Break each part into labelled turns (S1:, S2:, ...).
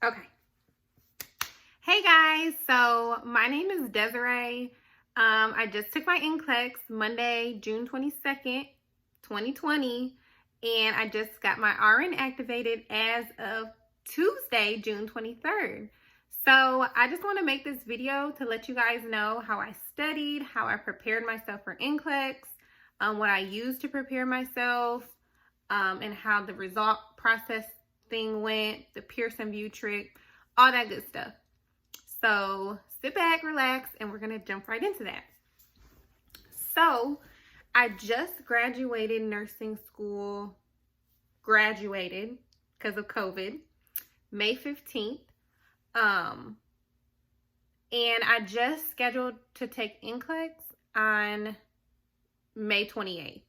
S1: Okay. Hey guys, so my name is Desiree. I just took my NCLEX Monday, June 22nd, 2020, and I just got my RN activated as of Tuesday, June 23rd. So I just want to make this video to let you guys know how I studied, how I prepared myself for NCLEX, what I used to prepare myself, and how the result process thing went, the Pearson VUE trick, all that good stuff. So sit back, relax, and we're going to jump right into that. So I just graduated nursing school, because of COVID, May 15th. And I just scheduled to take NCLEX on May 28th.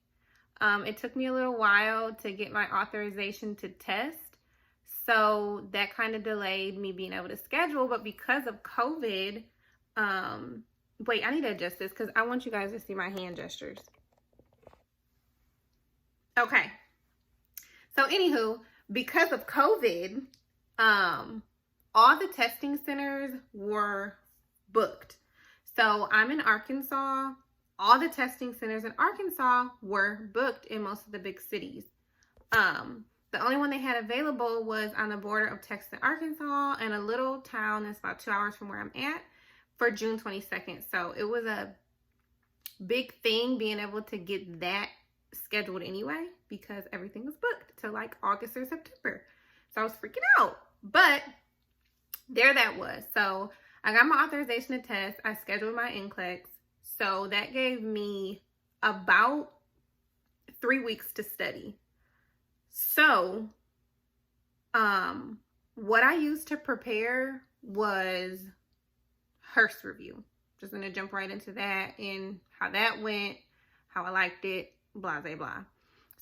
S1: It took me a little while to get my authorization to test. So that kind of delayed me being able to schedule, but because of COVID, wait, I need to adjust this because I want you guys to see my hand gestures. Okay. So anywho, because of COVID, all the testing centers were booked. So I'm in Arkansas. All the testing centers in Arkansas were booked in most of the big cities. The only one they had available was on the border of Texas and Arkansas and a little town that's about 2 hours from where I'm at for June 22nd. So it was a big thing being able to get that scheduled anyway because everything was booked to like August or September. So I was freaking out. But there that was. So I got my authorization to test. I scheduled my NCLEX. So that gave me about 3 weeks to study. So, what I used to prepare was Hurst review. Just going to jump right into that and how that went, how I liked it, blah, blah, blah.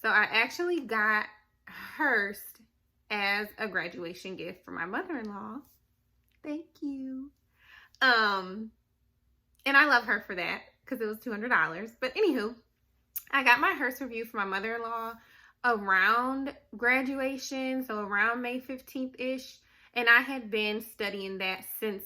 S1: So I actually got Hurst as a graduation gift for my mother-in-law. Thank you. And I love her for that because it was $200. But anywho, I got my Hurst review for my mother-in-law around graduation, so around May 15th-ish, and I had been studying that since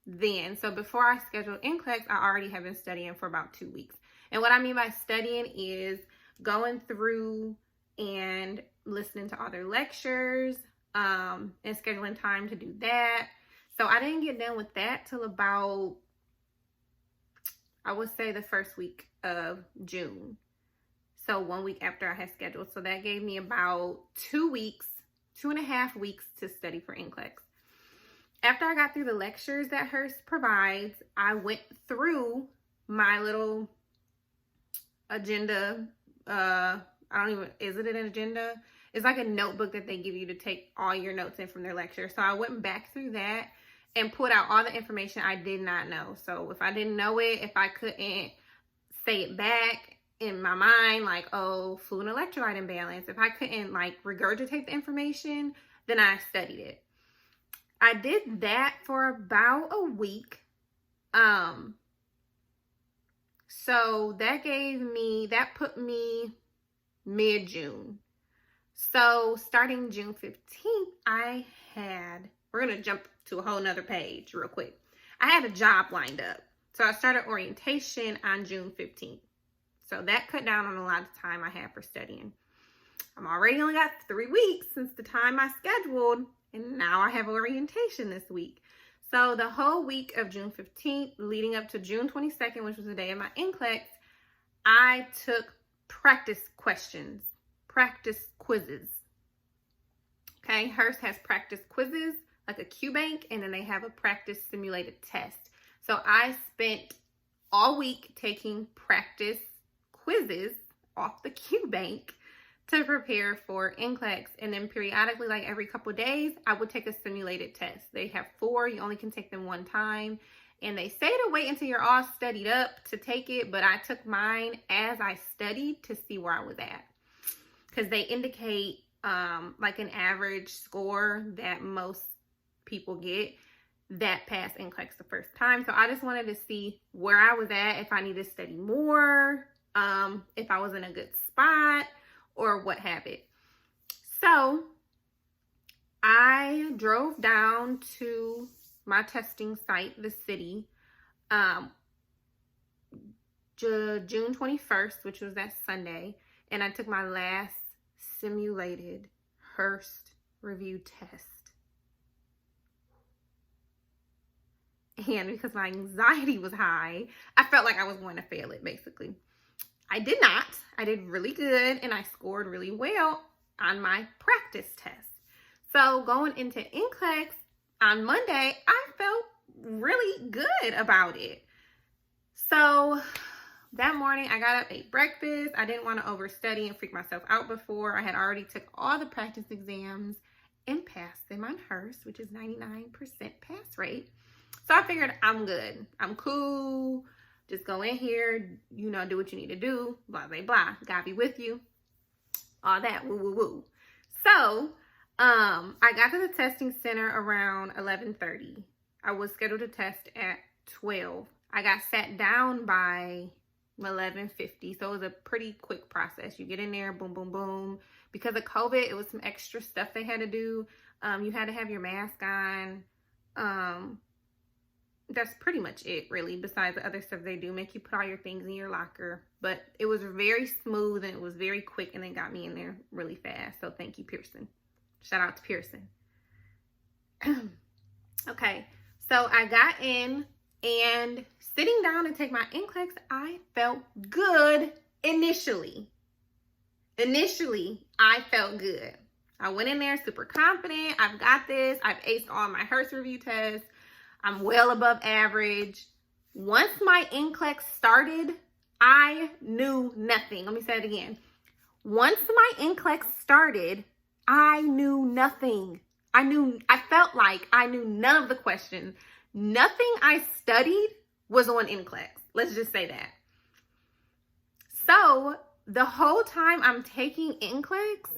S1: then. So before I scheduled NCLEX, I already have been studying for about 2 weeks. And what I mean by studying is going through and listening to other lectures, and scheduling time to do that. So I didn't get done with that till about, I would say, the first week of June. So 1 week after I had scheduled. So that gave me about 2 weeks, 2.5 weeks to study for NCLEX. After I got through the lectures that Hurst provides, I went through my little agenda. Is it an agenda? It's like a notebook that they give you to take all your notes in from their lecture. So I went back through that and put out all the information I did not know. So if I didn't know it, if I couldn't say it back in my mind, like, oh, fluid electrolyte imbalance, if I couldn't like regurgitate the information, then I studied it. I did that for about a week. So that put me mid-June. So starting June 15th, we're going to jump to a whole nother page real quick. I had a job lined up. So I started orientation on June 15th. So that cut down on a lot of time I had for studying. I'm already only got 3 weeks since the time I scheduled, and now I have orientation this week. So the whole week of June 15th leading up to June 22nd, which was the day of my NCLEX, I took practice questions, practice quizzes. Okay, Hurst has practice quizzes, like a Q bank, and then they have a practice simulated test. So I spent all week taking practice quizzes off the Q bank to prepare for NCLEX, and then periodically, like every couple of days, I would take a simulated test. They have 4, you only can take them 1 time, and they say to wait until you're all studied up to take it, but I took mine as I studied to see where I was at, because they indicate like an average score that most people get that pass NCLEX the first time. So I just wanted to see where I was at, if I needed to study more, if I was in a good spot, or what have it. So I drove down to my testing site, the city, June 21st, which was that Sunday, and I took my last simulated Hurst review test. And because my anxiety was high, I felt like I was going to fail it, basically. I did not. I did really good, and I scored really well on my practice test. So going into NCLEX on Monday, I felt really good about it. So that morning, I got up, ate breakfast. I didn't want to overstudy and freak myself out before. I had already took all the practice exams and passed them on Hurst, which is 99% pass rate. So I figured I'm good. I'm cool. Just go in here, you know, do what you need to do, blah, blah, blah. God be with you. All that, woo, woo, woo. So, I got to the testing center around 11:30. I was scheduled to test at 12. I got sat down by 11:50. So it was a pretty quick process. You get in there, boom, boom, boom. Because of COVID, it was some extra stuff they had to do. You had to have your mask on. That's pretty much it, really, besides the other stuff they do. Make you put all your things in your locker. But it was very smooth and it was very quick, and they got me in there really fast. So thank you, Pearson. Shout out to Pearson. Okay, so I got in, and sitting down to take my NCLEX, I felt good initially. I felt good. I went in there super confident. I've got this. I've aced all my Hurst review tests. I'm well above average. Once my NCLEX started, I knew nothing. Let me say it again. Once my NCLEX started, I knew nothing. I felt like I knew none of the questions. Nothing I studied was on NCLEX. Let's just say that. So the whole time I'm taking NCLEX,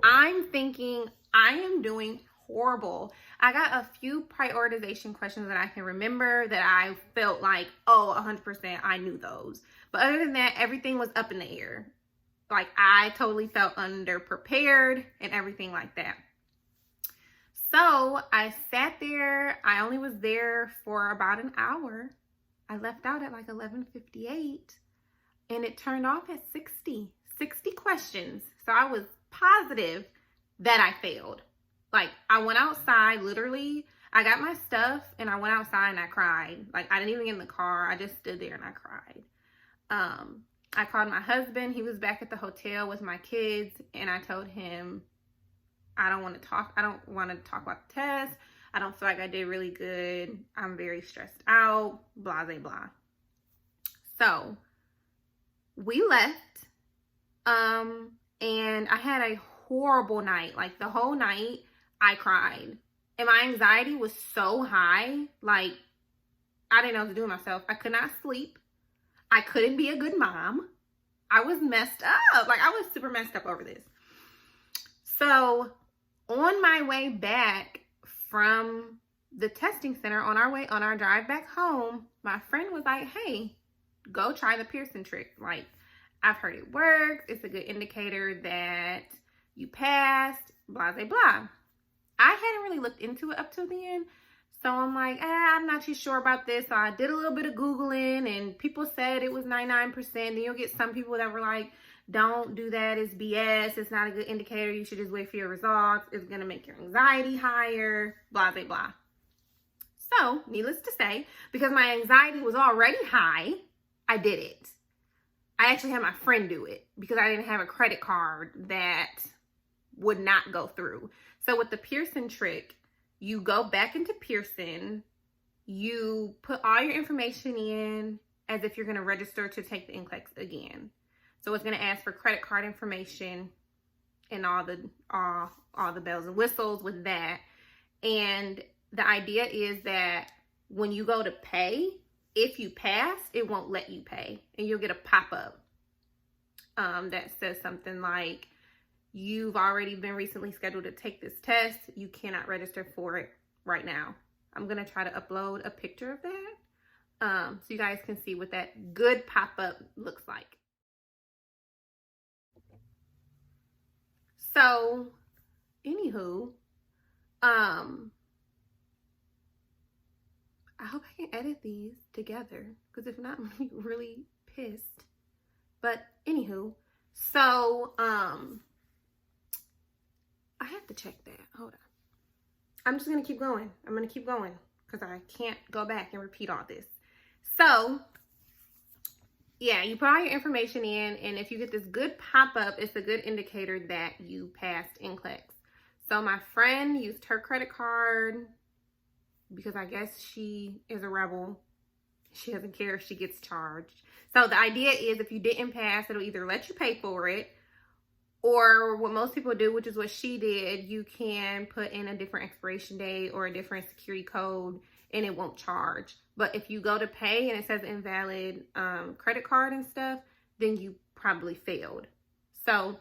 S1: I'm thinking I am doing horrible. I got a few prioritization questions that I can remember that I felt like, oh, 100% I knew those. But other than that, everything was up in the air. Like, I totally felt underprepared and everything like that. So I sat there. I only was there for about an hour. I left out at like 11:58, and it turned off at 60 questions. So I was positive that I failed. Like, I went outside, literally, I got my stuff, and I went outside and I cried. Like, I didn't even get in the car. I just stood there and I cried. I called my husband. He was back at the hotel with my kids, and I told him, I don't want to talk about the test. I don't feel like I did really good. I'm very stressed out, blah, blah, blah. So we left, and I had a horrible night. Like, the whole night I cried, and my anxiety was so high. Like, I didn't know what to do with myself. I could not sleep. I couldn't be a good mom. I was messed up. Like, I was super messed up over this. So on my way back from the testing center, on our drive back home, my friend was like, hey, go try the Pearson trick. Like, I've heard it works. It's a good indicator that you passed, blah, blah, blah. I hadn't really looked into it up till then. So I'm like, I'm not too sure about this. So I did a little bit of Googling, and people said it was 99%. Then you'll get some people that were like, don't do that. It's BS. It's not a good indicator. You should just wait for your results. It's going to make your anxiety higher, blah, blah, blah. So needless to say, because my anxiety was already high, I did it. I actually had my friend do it because I didn't have a credit card that would not go through. So with the Pearson trick, you go back into Pearson, you put all your information in as if you're going to register to take the NCLEX again. So it's going to ask for credit card information and all the bells and whistles with that. And the idea is that when you go to pay, if you pass, it won't let you pay, and you'll get a pop-up that says something like, you've already been recently scheduled to take this test. You cannot register for it right now. I'm going to try to upload a picture of that so you guys can see what that good pop-up looks like. So, anywho, I hope I can edit these together, because if not, I'm gonna be really pissed. But anywho, so I have to check that. Hold on. I'm just gonna keep going. I'm gonna keep going because I can't go back and repeat all this. So yeah, you put all your information in, and if you get this good pop-up, it's a good indicator that you passed NCLEX. So my friend used her credit card because I guess she is a rebel. She doesn't care if she gets charged. So the idea is if you didn't pass, it'll either let you pay for it, or what most people do, which is what she did, you can put in a different expiration date or a different security code and it won't charge. But if you go to pay and it says invalid credit card and stuff, then you probably failed. So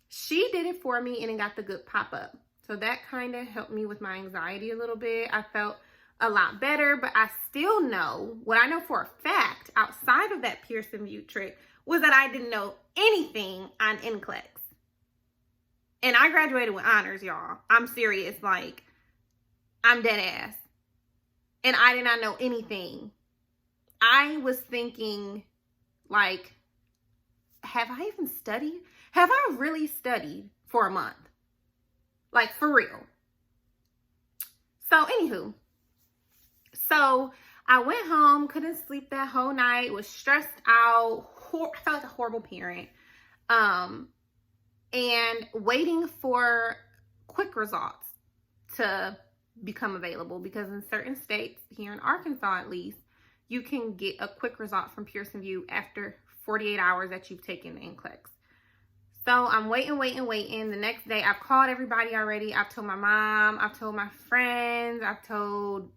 S1: she did it for me and it got the good pop-up. So that kind of helped me with my anxiety a little bit. I felt a lot better, but I still know, what I know for a fact outside of that Pearson VUE trick was that I didn't know anything on NCLEX. And I graduated with honors, y'all. I'm serious. Like, I'm dead ass. And I did not know anything. I was thinking, like, have I even studied? Have I really studied for a month? Like, for real. So, anywho. So, I went home, couldn't sleep that whole night, was stressed out. I felt like a horrible parent. And waiting for quick results to become available, because in certain states, here in Arkansas at least, you can get a quick result from Pearson VUE after 48 hours that you've taken NCLEX. So I'm waiting. The next day, I've called everybody already. I've told my mom, I've told my friends, I've told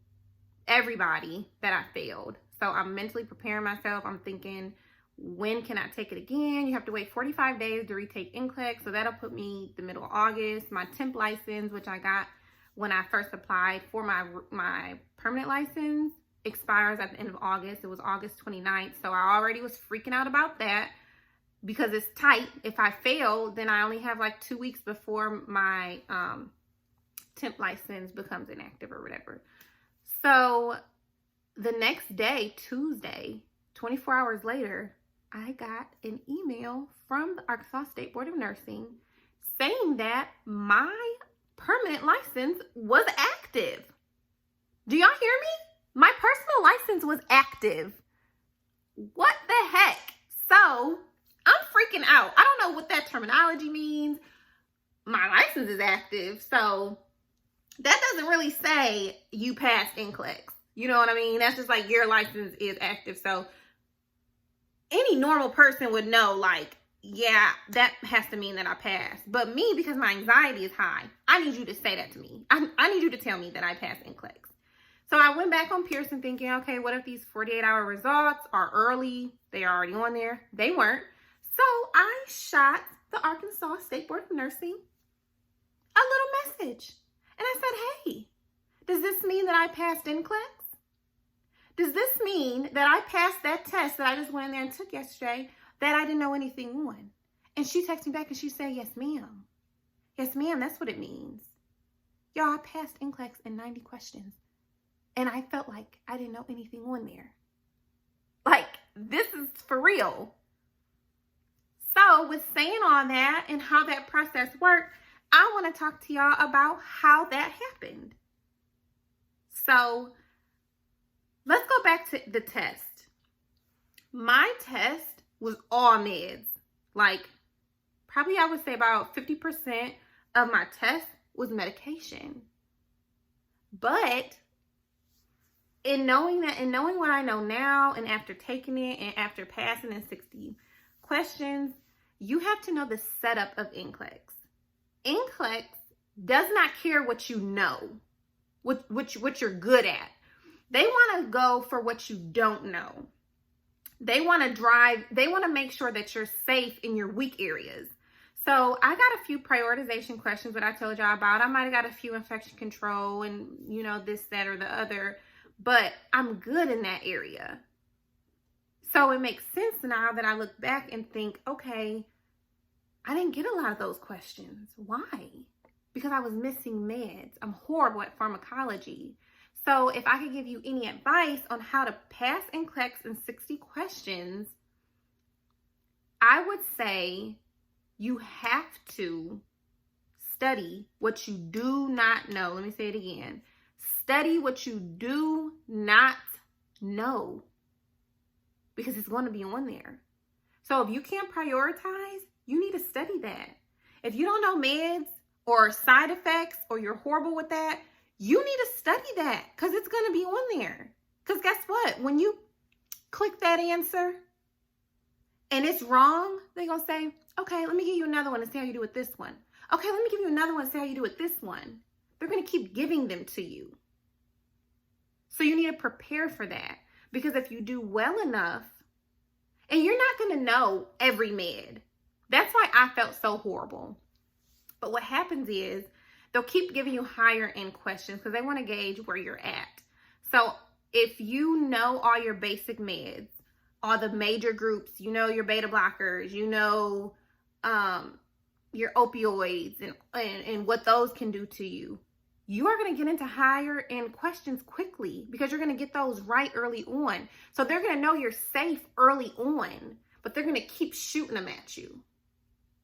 S1: everybody that I failed. So I'm mentally preparing myself. I'm thinking, when can I take it again? You have to wait 45 days to retake NCLEX. So that'll put me the middle of August. My temp license, which I got when I first applied for my permanent license, expires at the end of August. It was August 29th. So I already was freaking out about that because it's tight. If I fail, then I only have like 2 weeks before my temp license becomes inactive or whatever. So the next day, Tuesday, 24 hours later, I got an email from the Arkansas State Board of Nursing saying that my permanent license was active. Do y'all hear me? My personal license was active. What the heck? So I'm freaking out. I don't know what that terminology means. My license is active. So that doesn't really say you passed NCLEX. You know what I mean? That's just like your license is active. So any normal person would know, like, yeah, that has to mean that I passed. But me, because my anxiety is high, I need you to say that to me. I need you to tell me that I passed NCLEX. So I went back on Pearson thinking, okay, what if these 48-hour results are early? They are already on there. They weren't. So I shot the Arkansas State Board of Nursing a little message. And I said, hey, does this mean that I passed NCLEX? Does this mean that I passed that test that I just went in there and took yesterday that I didn't know anything on? And she texted me back and she said, yes, ma'am. Yes, ma'am, that's what it means. Y'all, I passed NCLEX in 90 questions. And I felt like I didn't know anything on there. Like, this is for real. So with saying all that and how that process worked, I want to talk to y'all about how that happened. So let's go back to the test. My test was all meds. Like, probably I would say about 50% of my test was medication. But in knowing what I know now, and after taking it and after passing in 60 questions, you have to know the setup of NCLEX. NCLEX does not care what you know, what you're good at. They want to go for what you don't know. They want to make sure that you're safe in your weak areas. So I got a few prioritization questions that I told y'all about. I might have got a few infection control and, you know, this, that, or the other, but I'm good in that area. So it makes sense now that I look back and think, okay, I didn't get a lot of those questions. Why? because I was missing meds. I'm horrible at pharmacology. So if I could give you any advice on how to pass NCLEX in 60 questions, I would say you have to study what you do not know. Let me say it again. Study what you do not know, because it's going to be on there. So if you can't prioritize, you need to study that. If you don't know meds or side effects, or you're horrible with that, you need to study that, because it's going to be on there. Because guess what? When you click that answer and it's wrong, they're going to say, okay, let me give you another one and see how you do with this one. Okay, let me give you another one and see how you do with this one. They're going to keep giving them to you. So you need to prepare for that. Because if you do well enough, and you're not going to know every med. That's why I felt so horrible. But what happens is they'll keep giving you higher end questions because they want to gauge where you're at. So if you know all your basic meds, all the major groups, you know your beta blockers, you know your opioids and what those can do to you, you are going to get into higher end questions quickly, because you're going to get those right early on. So they're going to know you're safe early on, but they're going to keep shooting them at you.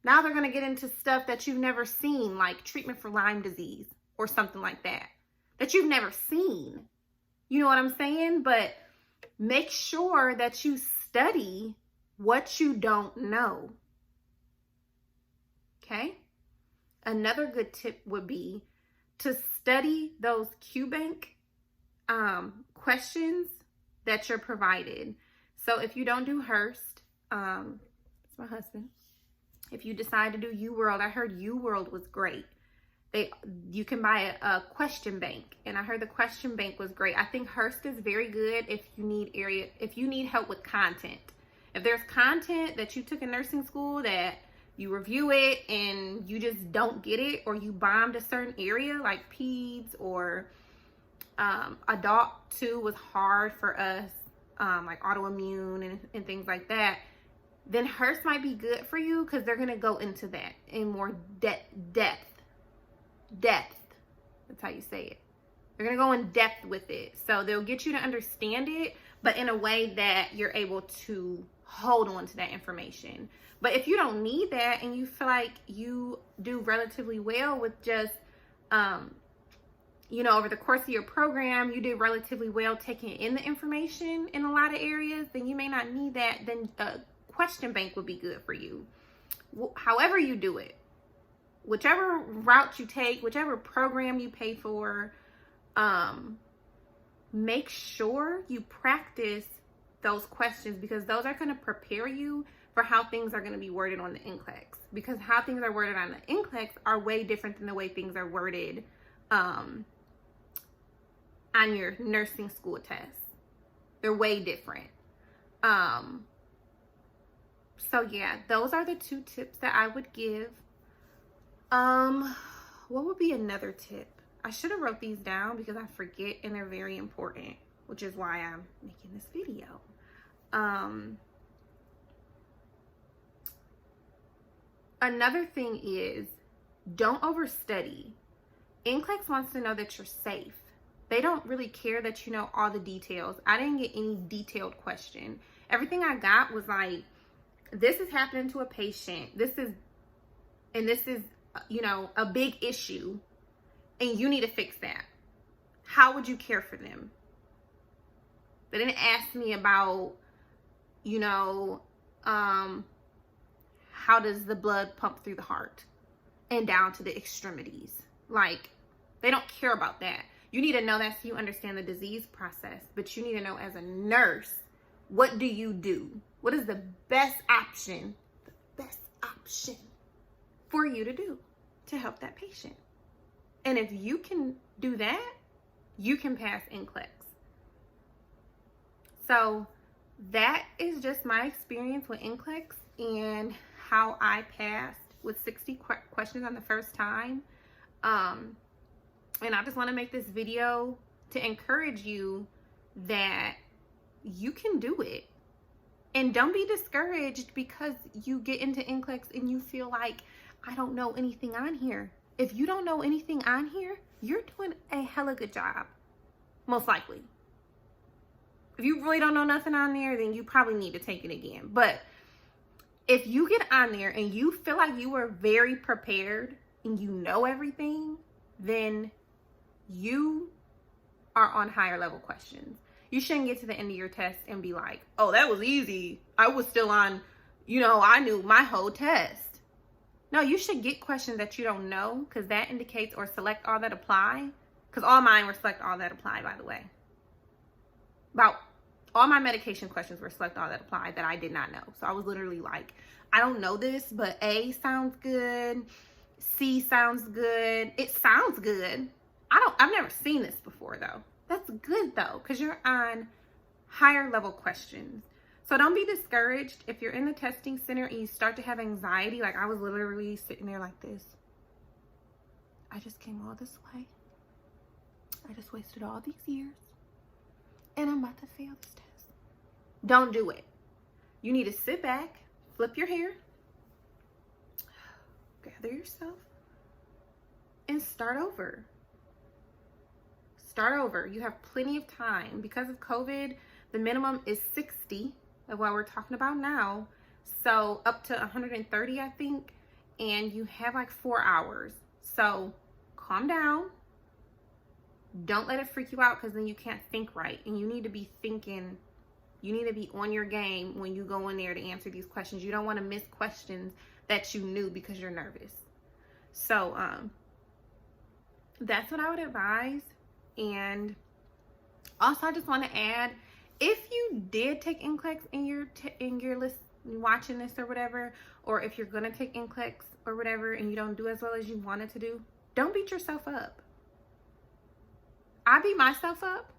S1: Now they're going to get into stuff that you've never seen, like treatment for Lyme disease or something like that, that you've never seen. You know what I'm saying? But make sure that you study what you don't know. Okay? Another good tip would be to study those QBank questions that you're provided. So if you don't do Hurst, it's my husband. If you decide to do UWorld, I heard UWorld was great. You can buy a question bank, and I heard the question bank was great. I think Hurst is very good if you need help with content. If there's content that you took in nursing school that you review it and you just don't get it, or you bombed a certain area like peds or adult too was hard for us, like autoimmune and things like that, then Hurst might be good for you, because they're going to go into that in more depth. That's how you say it. They're going to go in depth with it. So they'll get you to understand it, but in a way that you're able to hold on to that information. But if you don't need that and you feel like you do relatively well with just, over the course of your program, you did relatively well taking in the information in a lot of areas, then you may not need that. Then a question bank would be good for you. However you do it, whichever route you take, whichever program you pay for, make sure you practice those questions, because those are going to prepare you for how things are going to be worded on the NCLEX. Because how things are worded on the NCLEX are way different than the way things are worded on your nursing school test. They're way different. So yeah, those are the 2 tips that I would give. What would be another tip? I should have wrote these down because I forget, and they're very important, which is why I'm making this video. Another thing is, don't overstudy. NCLEX wants to know that you're safe. They don't really care that you know all the details. I didn't get any detailed question. Everything I got was like, this is happening to a patient. This is a big issue, and you need to fix that. How would you care for them? They didn't ask me about, how does the blood pump through the heart and down to the extremities. Like, they don't care about that. You need to know that so you understand the disease process, but you need to know as a nurse, what do you do? What is the best option for you to do to help that patient? And if you can do that, you can pass NCLEX. So that is just my experience with NCLEX and how I passed with 60 questions on the first time. And I just want to make this video to encourage you that you can do it. And don't be discouraged because you get into NCLEX and you feel like, I don't know anything on here. if you don't know anything on here, you're doing a hella good job, most likely. If you really don't know nothing on there, then you probably need to take it again. But if you get on there and you feel like you are very prepared and you know everything, then you are on higher level questions. You shouldn't get to the end of your test and be like, oh, that was easy. I was still on, I knew my whole test. No, you should get questions that you don't know, because that indicates, or select all that apply. Because all mine were select all that apply, by the way. About all my medication questions were select all that apply that I did not know. So I was literally like, I don't know this, but A sounds good. C sounds good. It sounds good. I've never seen this before though. That's good though, because you're on higher level questions. So don't be discouraged if you're in the testing center and you start to have anxiety. Like I was literally sitting there like this. I just came all this way. I just wasted all these years. And I'm about to fail this test. Don't do it. You need to sit back, flip your hair, gather yourself, and start over. Start over. You have plenty of time. Because of COVID, the minimum is 60 of what we're talking about now. So up to 130, I think. And you have like 4 hours. So calm down. Don't let it freak you out, because then you can't think right. And you need to be thinking, you need to be on your game when you go in there to answer these questions. You don't want to miss questions that you knew because you're nervous. So that's what I would advise. And also, I just want to add, if you did take NCLEX in your list, watching this or whatever, or if you're going to take NCLEX or whatever and you don't do as well as you wanted to do, don't beat yourself up. I beat myself up,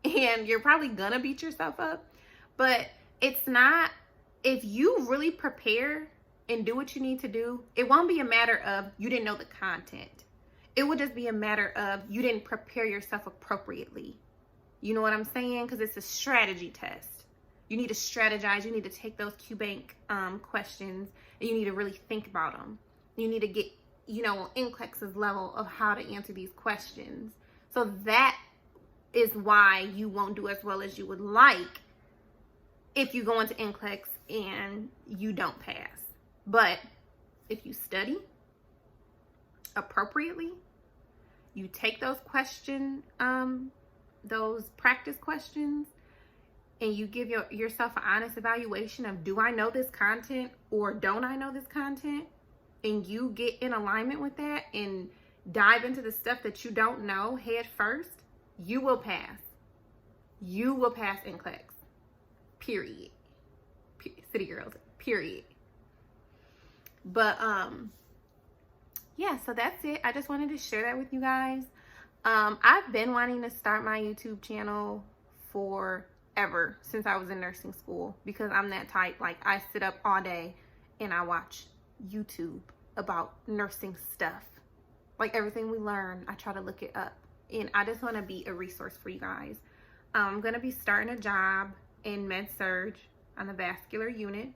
S1: and you're probably going to beat yourself up, but it's not, if you really prepare and do what you need to do, it won't be a matter of you didn't know the content. It would just be a matter of you didn't prepare yourself appropriately. You know what I'm saying? Because it's a strategy test. You need to strategize. You need to take those Q-Bank questions, and you need to really think about them. You need to get, on NCLEX's level of how to answer these questions. So that is why you won't do as well as you would like if you go into NCLEX and you don't pass. But if you study appropriately, you take those those practice questions, and you give yourself an honest evaluation of, do I know this content or don't I know this content? And you get in alignment with that and dive into the stuff that you don't know head first, you will pass. You will pass NCLEX. Period. City girls. Period. But yeah, so that's it. I just wanted to share that with you guys. I've been wanting to start my YouTube channel forever, since I was in nursing school, because I'm that type. Like, I sit up all day and I watch YouTube about nursing stuff. Like, everything we learn, I try to look it up, and I just want to be a resource for you guys. I'm going to be starting a job in med-surg on the vascular unit.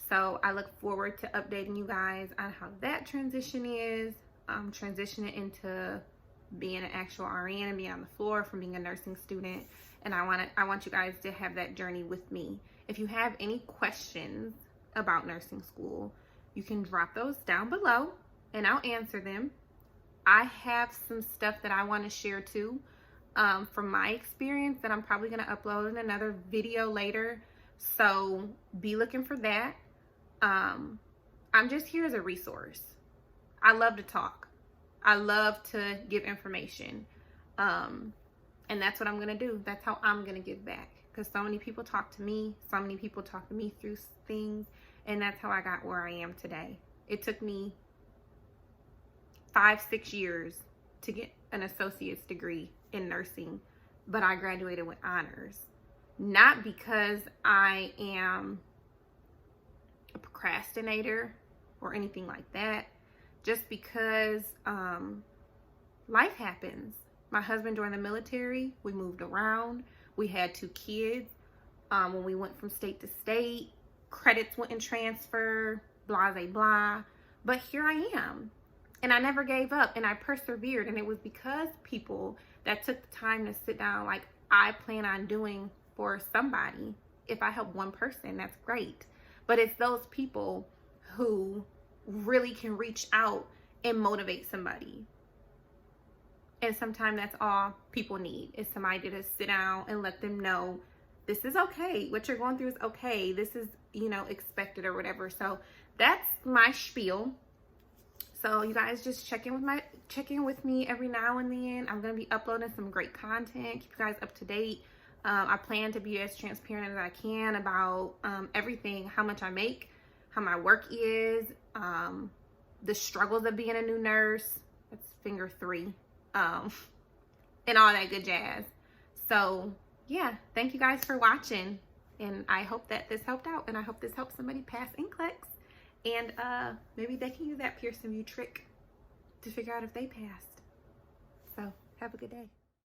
S1: So I look forward to updating you guys on how that transition is. Transitioning into being an actual RN and being on the floor from being a nursing student. And I want you guys to have that journey with me. If you have any questions about nursing school, you can drop those down below and I'll answer them. I have some stuff that I want to share too, from my experience, that I'm probably going to upload in another video later. So be looking for that. I'm just here as a resource. I love to talk. I love to give information. And that's what I'm going to do. That's how I'm going to give back. Because so many people talk to me. So many people talk to me through things. And that's how I got where I am today. It took me 5-6 years to get an associate's degree in nursing. But I graduated with honors. Not because I am a procrastinator or anything like that, just because life happens. My husband joined the military. We moved around. We had 2 kids. When we went from state to state, credits wouldn't transfer, blah, blah, blah. But here I am. And I never gave up, and I persevered. And it was because people that took the time to sit down, like I plan on doing for somebody. If I help one person, that's great. But it's those people who really can reach out and motivate somebody. And sometimes that's all people need, is somebody to sit down and let them know this is okay. What you're going through is okay. This is, you know, expected or whatever. So that's my spiel. So you guys just check in with me every now and then. I'm going to be uploading some great content. Keep you guys up to date. I plan to be as transparent as I can about everything, how much I make, how my work is, the struggles of being a new nurse. That's finger 3. And all that good jazz. So yeah, thank you guys for watching, and I hope that this helped out, and I hope this helps somebody pass NCLEX, and maybe they can use that Pearson VUE trick to figure out if they passed. So have a good day.